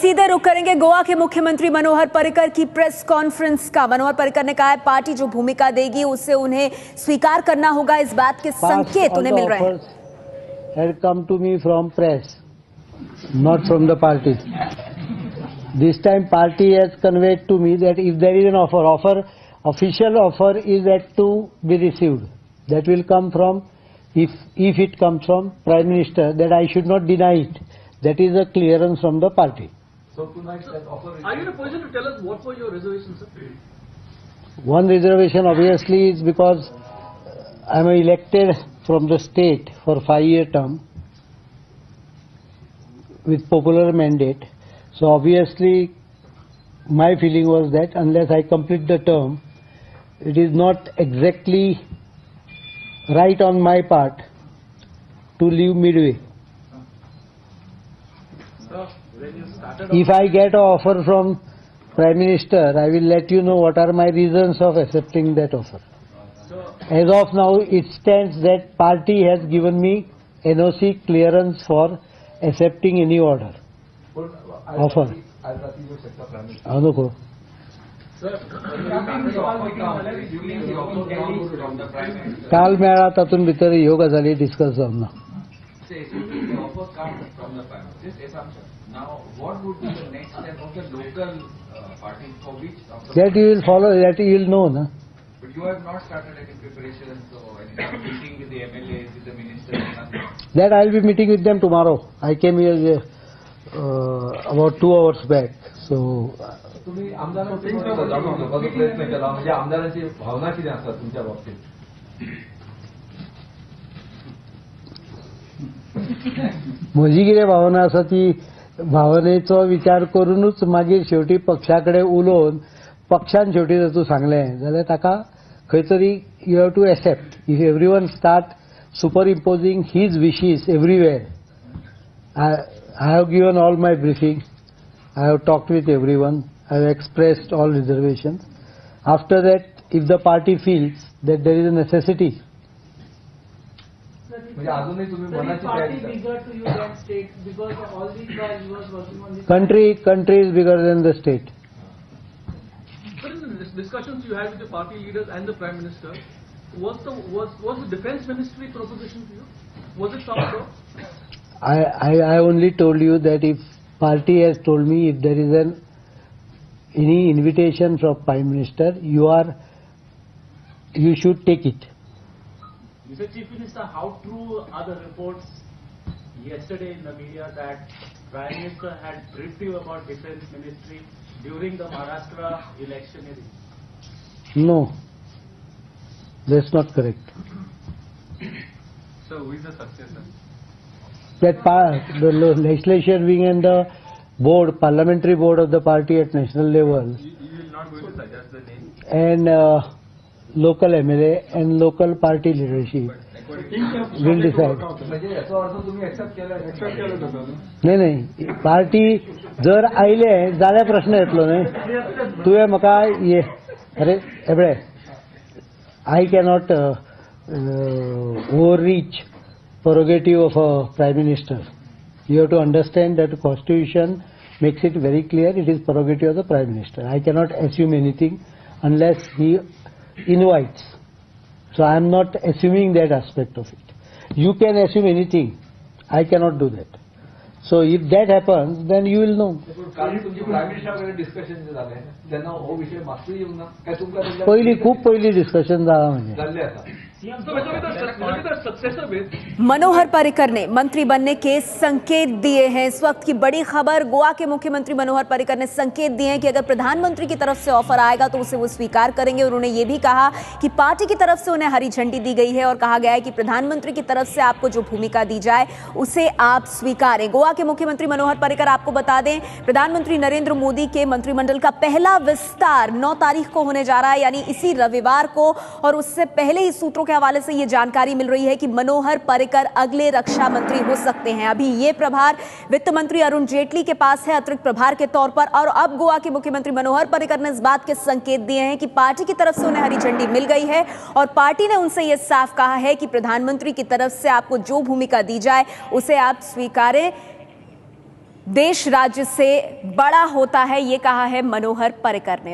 सीधे रुख करेंगे गोवा के मुख्यमंत्री मनोहर पर्रिकर की प्रेस कॉन्फ्रेंस का। मनोहर पर्रिकर ने कहा है पार्टी जो भूमिका देगी उसे उन्हें स्वीकार करना होगा। इस बात के संकेत उन्हें मिल रहे हैं। Had come to me from press, not from the party. This time party has conveyed to me that if there is an official offer is yet to be received. That will come from, if it comes from Prime Minister, that I should not deny it. That is a clearance from the party. So tonight that offer is... Are you in a position to tell us what were your reservations, sir? One reservation obviously is because I am elected from the state for 5-year term with popular mandate. So obviously my feeling was that unless I complete the term, it is not exactly right on my part to leave midway. If I get an offer from Prime Minister, I will let you know what are my reasons of accepting that offer. As of now, it stands that party has given me NOC clearance for accepting any order. Offer. काल मेळा तातून भितर ह्यो गजाली discuss जावना. That you will follow, that you will know, na? But you have not started any preparations or any meeting with the MLAs, with the ministers, nothing. That I will be meeting with them tomorrow. I came here about 2 hours back. So. तुम्ही आमदारांची जाणून घेवपाचो प्रयत्न केला, म्हणजे आमदारांची भावना कितें आसा तुमच्या बाबतीत? म्हजी कितें भावना आसा ती भावनेचो विचार करूनच मागीर शेवटी पक्षाकडे उलोवन पक्षान शेवटी जर तूं सांगलें जाल्यार ताका खंय तरी you have to accept. If everyone start superimposing his wishes everywhere. I have given all my briefing. I have talked with everyone. I have expressed all reservations. After that, if the party feels that there is a necessity. Country is bigger than the state. But in the discussions you had with the party leaders and the Prime Minister, was the Defence Ministry proposition to you? Was it some so? I only told you that if party has told me if there is any invitation from Prime Minister, you should take it. Mr. Chief Minister, how true are the reports yesterday in the media that Prime Minister had briefed you about Defence Ministry during the Maharashtra electioneering? No, that's not correct. So who is the successor? That the legislation wing and the board, parliamentary board of the party at national level. You will not going to suggest the name? And local MLA and local party leadership will decide. नाही party जर आयले जाल्यार प्रश्न येतलो न्ही. तुवें म्हाका अरे एबळे I cannot overreach prerogative of a Prime Minister. You have to understand that the Constitution makes it very clear it is prerogative of the Prime Minister. I cannot assume anything unless he invites. So I am not assuming that aspect of it. You can assume anything. I cannot do that. So if that happens, then you will know. खूप पहिली discussion झाला म्हणजे. मनोहर पर्रिकर ने मंत्री बनने के संकेत दिए हैं। इस वक्त की बड़ी खबर, गोवा के मुख्यमंत्री मनोहर पर्रिकर ने संकेत दिए हैं कि अगर प्रधानमंत्री की तरफ से ऑफर आएगा तो उसे वो स्वीकार करेंगे। उन्होंने ये भी कहा कि पार्टी की तरफ से उन्हें हरी झंडी दी गई है और कहा गया है कि प्रधानमंत्री की तरफ से आपको जो भूमिका दी जाए उसे आप स्वीकारें। गोवा के मुख्यमंत्री मनोहर पर्रिकर, आपको बता दें, प्रधानमंत्री नरेंद्र मोदी के मंत्रिमंडल का पहला विस्तार 9 तारीख को होने जा रहा है, यानी इसी रविवार को। और उससे पहले ही सूत्रों के हवाले से ये जानकारी मिल रही है कि मनोहर पर्रिकर अगले रक्षा मंत्री हो सकते हैं। अभी ये प्रभार वित्त मंत्री अरुण जेटली के पास है अतिरिक्त प्रभार के तौर पर। और अब गोवा के मुख्यमंत्री मनोहर पर्रिकर ने इस बात के संकेत दिए हैं कि पार्टी की तरफ से उन्हें हरी झंडी मिल गई है और पार्टी ने उनसे यह साफ कहा है कि प्रधानमंत्री की तरफ से आपको जो भूमिका दी जाए उसे आप स्वीकारें। देश राज्य से बड़ा होता है, ये कहा है मनोहर पर्रिकर ने।